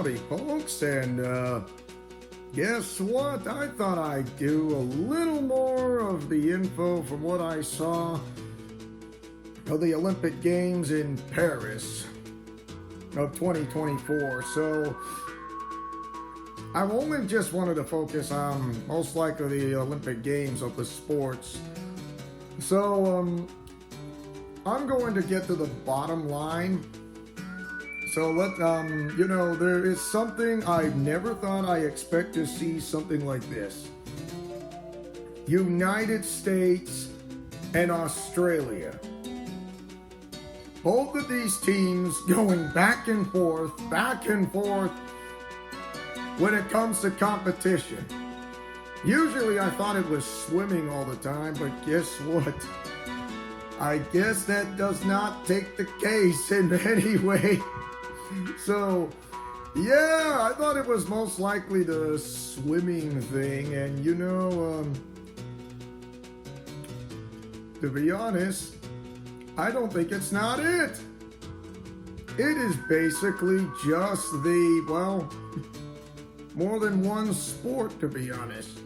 Howdy, folks, and guess what? I thought I'd do a little more of the info from what I saw of the Olympic Games in Paris of 2024. So I only just wanted to focus on most likely the Olympic Games of the sports. So I'm going to get to the bottom line. So there is something I never thought I expect to see something like this. United States and Australia. Both of these teams going back and forth when it comes to competition. Usually I thought it was swimming all the time, but guess what? I guess that does not take the case in any way. So, yeah, I thought it was most likely the swimming thing, and to be honest, I don't think it's not it. It is basically just more than one sport, to be honest.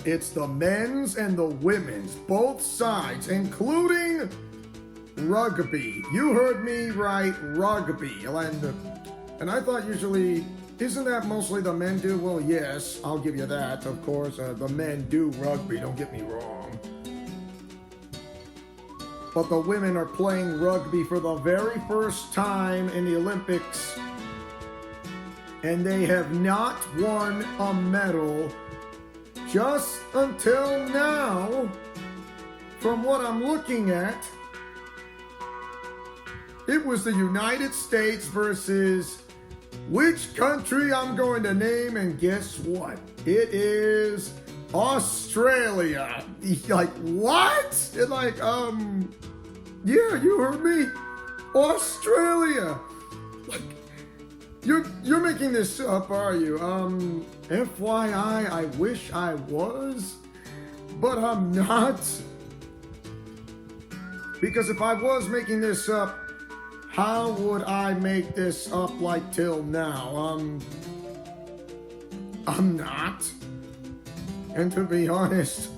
It's the men's and the women's, both sides, including rugby. You heard me right, rugby. And I thought usually, isn't that mostly the men do? Well, yes, I'll give you that. Of course, the men do rugby, don't get me wrong. But the women are playing rugby for the very first time in the Olympics. And they have not won a medal just until now, from what I'm looking at. It was the United States versus which country I'm going to name, and guess what? It is Australia. Like, what? Yeah, you heard me. Australia. Like, you're making this up, are you? FYI, I wish I was, but I'm not. Because if I was making this up, how would I make this up like till now? I'm not. And to be honest,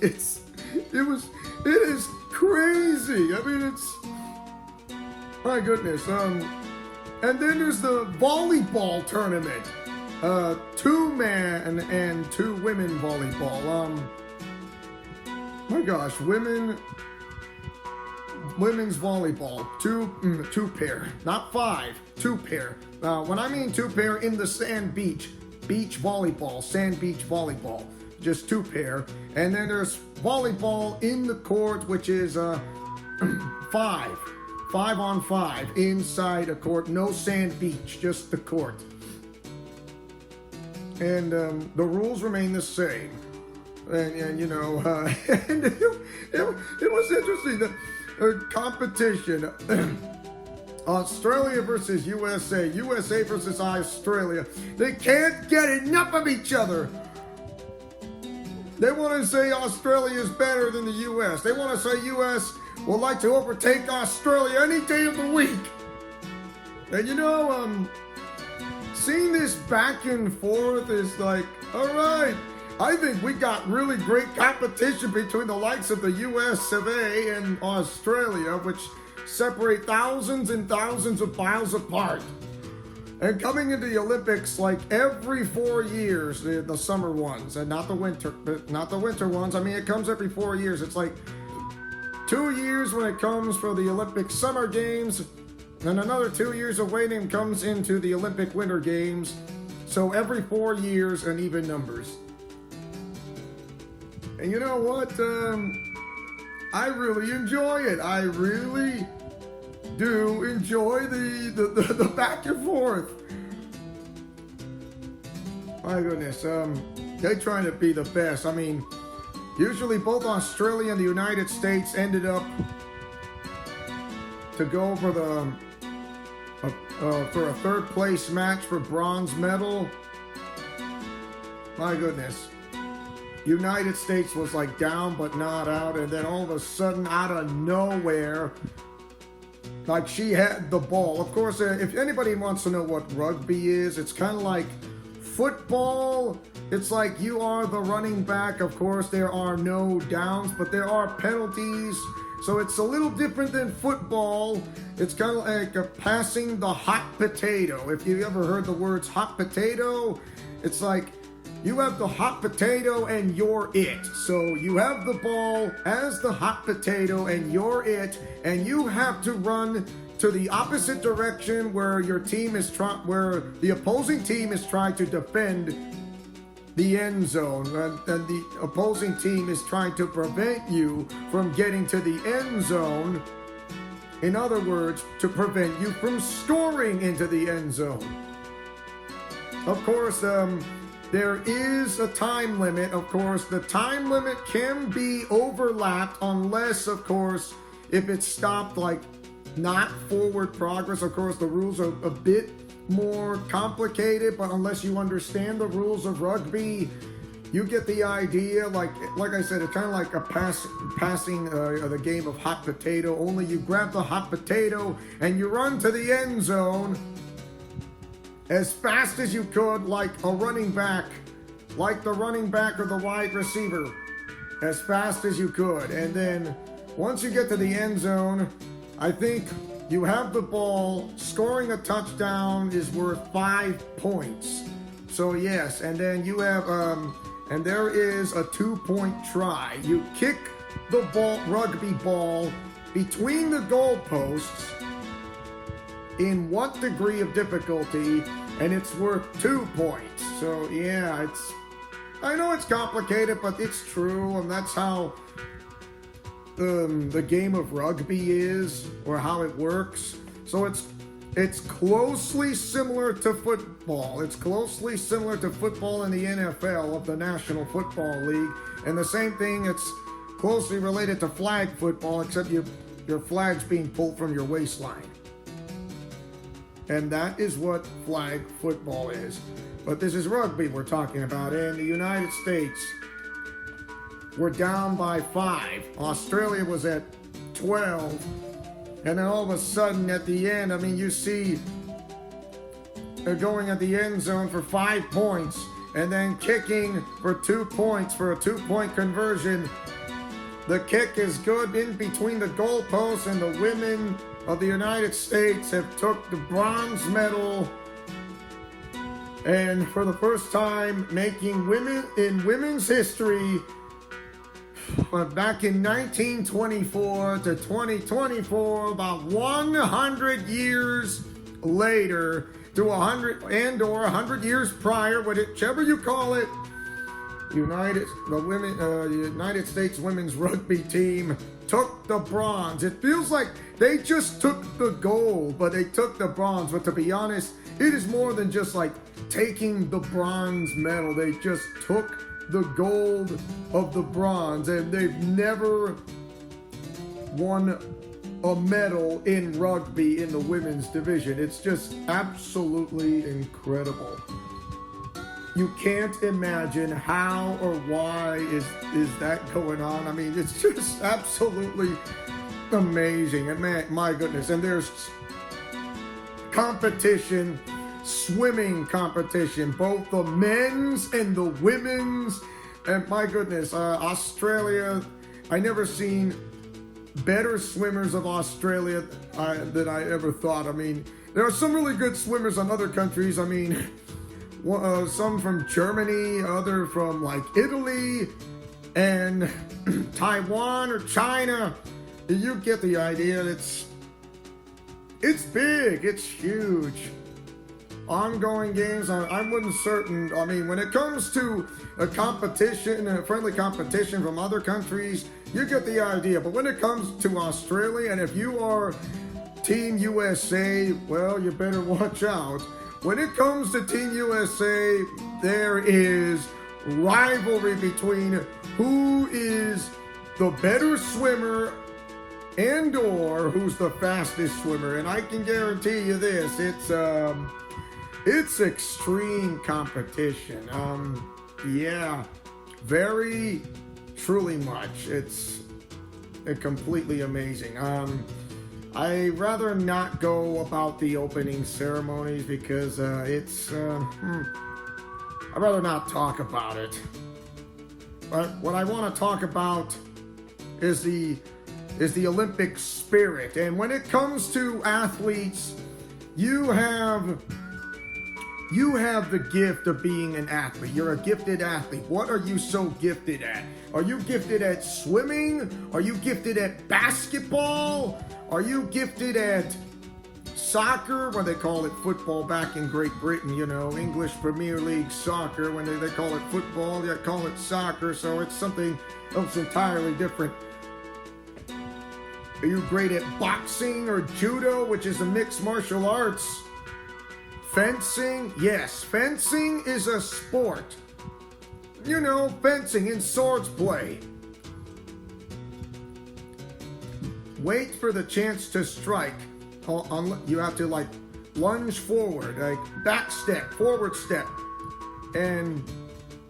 it is crazy. I mean, my goodness. And then there's the volleyball tournament. 2-man and 2-women volleyball. My gosh, women's volleyball, two pair, not 5, 2 pair. When I mean 2 pair, in the sand beach volleyball, sand beach volleyball, just 2 pair. And then there's volleyball in the court, which is 5 on 5 inside a court, no sand beach, just the court. And the rules remain the same. And and it was interesting. Competition. Australia versus USA. USA versus Australia. They can't get enough of each other. They want to say Australia is better than the US. They want to say US would like to overtake Australia any day of the week. And seeing this back and forth is like, all right. I think we got really great competition between the likes of the US of A and Australia, which separate thousands and thousands of miles apart. And coming into the Olympics like every 4 years, the summer ones, and not the winter ones. I mean, it comes every 4 years. It's like 2 years when it comes for the Olympic Summer Games, and another 2 years of waiting comes into the Olympic Winter Games. So every 4 years and even numbers. And you know what? I really enjoy it. I really do enjoy the back and forth. My goodness, they're trying to be the best. I mean, usually both Australia and the United States ended up to go for for a 3rd place match for bronze medal. My goodness. United States was like down but not out, and then all of a sudden, out of nowhere, like she had the ball. Of course, if anybody wants to know what rugby is, it's kind of like football. It's like you are the running back. Of course, there are no downs, but there are penalties. So it's a little different than football. It's kind of like passing the hot potato. If you've ever heard the words hot potato, it's like you have the hot potato and you're it. So you have the ball as the hot potato and you're it, and you have to run to the opposite direction where your team is where the opposing team is trying to defend the end zone, and the opposing team is trying to prevent you from getting to the end zone. In other words, to prevent you from scoring into the end zone. Of course, there is a time limit. Of course, the time limit can be overlapped unless, of course, if it's stopped, like not forward progress. Of course, the rules are a bit more complicated, but unless you understand the rules of rugby, you get the idea. Like I said, it's kind of like a passing the game of hot potato, only you grab the hot potato and you run to the end zone as fast as you could, like a running back, like the running back or the wide receiver, as fast as you could. And then once you get to the end zone, I think you have the ball. Scoring a touchdown is worth 5 points. So yes, and then you have and there is a 2-point try. You kick the rugby ball between the goalposts in what degree of difficulty, and it's worth 2 points. So yeah, I know it's complicated, but it's true, and that's how the game of rugby is, or how it works. So it's closely similar to football. It's closely similar to football in the NFL of the National Football League, and the same thing, it's closely related to flag football, except your flag's being pulled from your waistline. And that is what flag football is. But this is rugby we're talking about. In the United States, we're down by 5. Australia was at 12. And then all of a sudden at the end, I mean, you see they're going at the end zone for 5 points and then kicking for 2 points for a 2-point conversion. The kick is good in between the goalposts, and the women of the United States have took the bronze medal, and for the first time making women's history, back in 1924 to 2024, about 100 years later, to 100 years prior, whichever you call it, the United States women's rugby team took the bronze. It feels like they just took the gold, but they took the bronze. But to be honest, it is more than just like taking the bronze medal. They just took the gold of the bronze, and they've never won a medal in rugby in the women's division. It's just absolutely incredible. You can't imagine how or why is that going on. I mean, it's just absolutely amazing. And man, my goodness, and there's competition, swimming competition, both the men's and the women's. And my goodness, Australia, I never seen better swimmers of Australia than I ever thought. I mean, there are some really good swimmers on other countries. I mean, some from Germany, other from like Italy and Taiwan or China. You get the idea. It's big, it's huge. Ongoing games, I wasn't certain. I mean, when it comes to a competition, a friendly competition from other countries, you get the idea. But when it comes to Australia, and if you are Team USA, well, you better watch out. When it comes to Team USA, there is rivalry between who is the better swimmer and or who's the fastest swimmer. And I can guarantee you this, it's extreme competition. Yeah, very, truly much. It's completely amazing. I rather not go about the opening ceremonies because I'd rather not talk about it. But what I want to talk about is the Olympic spirit. And when it comes to athletes, you have the gift of being an athlete. You're a gifted athlete. What are you so gifted at? Are you gifted at swimming? Are you gifted at basketball? Are you gifted at soccer? Well, they call it football back in Great Britain, English Premier League soccer. When they call it football, they call it soccer, so it's something else entirely different. Are you great at boxing or judo, which is a mixed martial arts? Fencing? Yes, fencing is a sport. Fencing and swords play. Wait for the chance to strike. You have to lunge forward, back step, forward step. And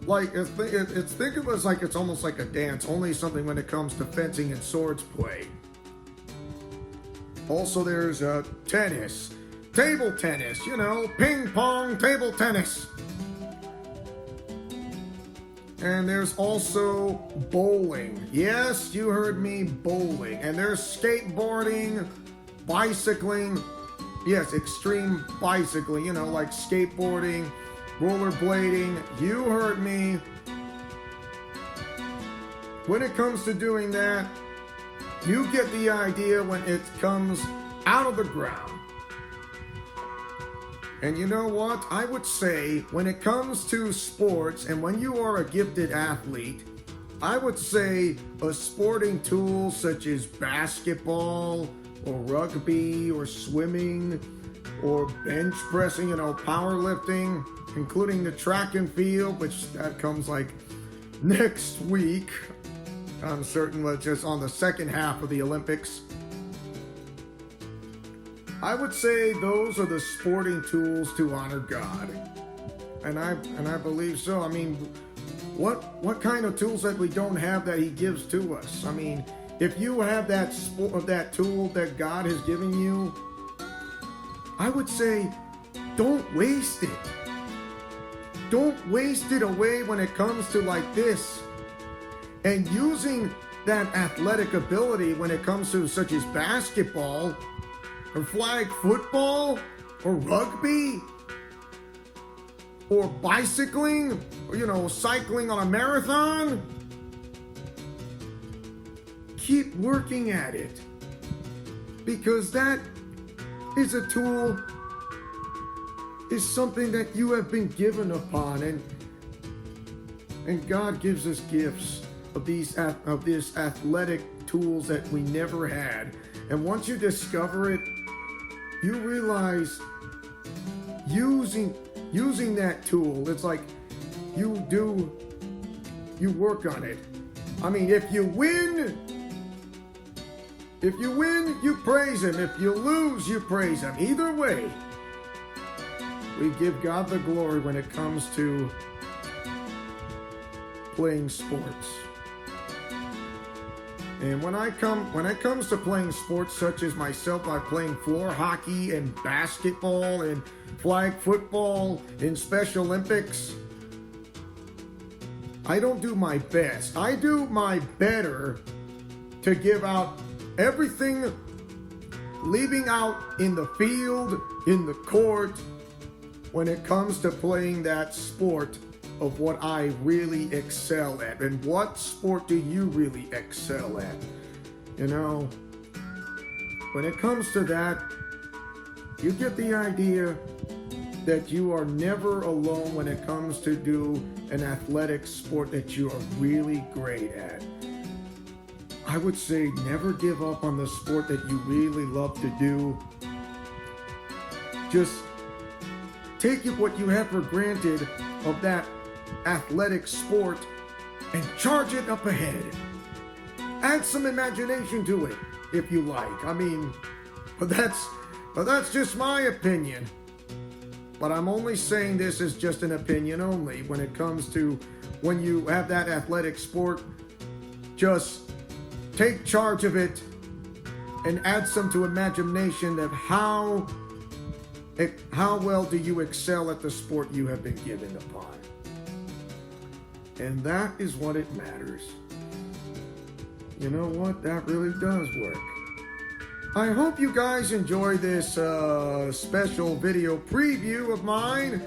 think of it as it's almost like a dance, only something when it comes to fencing and swords play. Also, there's tennis, table tennis, ping pong, table tennis. And there's also bowling. Yes, you heard me, bowling. And there's skateboarding, bicycling. Yes, extreme bicycling, like skateboarding, rollerblading. You heard me. When it comes to doing that, you get the idea when it comes out of the ground. And you know what? I would say when it comes to sports and when you are a gifted athlete, I would say a sporting tool such as basketball or rugby or swimming or bench pressing, powerlifting, including the track and field, which that comes next week. I'm certain, but just on the second half of the Olympics. I would say those are the sporting tools to honor God. And I believe so. I mean, what kind of tools that we don't have that he gives to us? I mean, if you have that tool that God has given you, I would say don't waste it. Don't waste it away when it comes to this. And using that athletic ability when it comes to such as basketball, or flag football, or rugby, or bicycling, or cycling on a marathon. Keep working at it, because that is a tool, is something that you have been given upon, and God gives us gifts of these athletic tools that we never had. And once you discover it, you realize using that tool, it's like you work on it. I mean, if you win, you praise him. If you lose, you praise him. Either way, we give God the glory when it comes to playing sports. And when it comes to playing sports such as myself, like playing floor hockey and basketball and flag football in Special Olympics, I don't do my best. I do my better to give out everything, leaving out in the field, in the court, when it comes to playing that sport of what I really excel at. And what sport do you really excel at? When it comes to that, you get the idea that you are never alone when it comes to do an athletic sport that you are really great at. I would say never give up on the sport that you really love to do. Just take what you have for granted of that athletic sport and charge it up ahead. Add some imagination to it if you like. I mean, but that's just my opinion. But I'm only saying this is just an opinion only when it comes to when you have that athletic sport. Just take charge of it and add some to imagination of how well do you excel at the sport you have been given upon. And that is what it matters. You know what? That really does work. I hope you guys enjoy this special video preview of mine.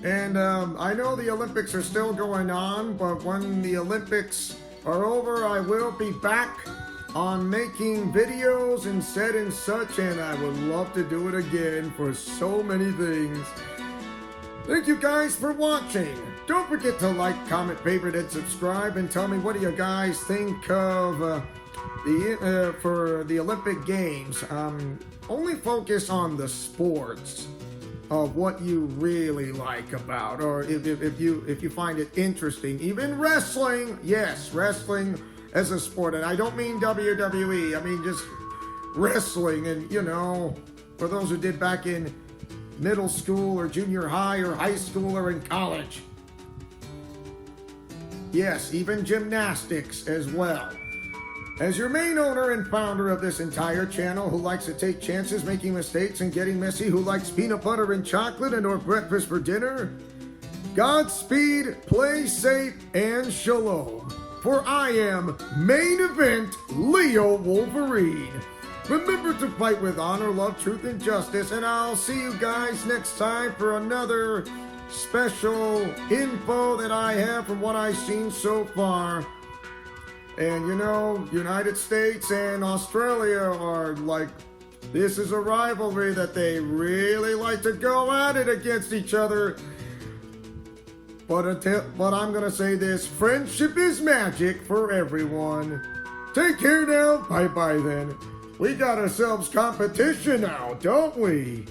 And I know the Olympics are still going on, but when the Olympics are over, I will be back on making videos and such, and I would love to do it again for so many things. Thank you guys for watching. Don't forget to like, comment, favorite, and subscribe, and tell me what do you guys think of for the Olympic Games. Only focus on the sports of what you really like about, or if you find it interesting. Even wrestling, yes, wrestling as a sport, and I don't mean WWE, I mean just wrestling. And you know, for those who did back in middle school or junior high or high school or in college. Yes, even gymnastics as well. As your main owner and founder of this entire channel, who likes to take chances, making mistakes, and getting messy, who likes peanut butter and chocolate and or breakfast for dinner, Godspeed, play safe, and shalom. For I am Main Event Leo Wolverine. Remember to fight with honor, love, truth, and justice, and I'll see you guys next time for another special info that I have from what I've seen so far. And you know, United States and Australia are like, this is a rivalry that they really like to go at it against each other. But I'm gonna say this, friendship is magic for everyone. Take care now, bye-bye then. We got ourselves competition now, don't we?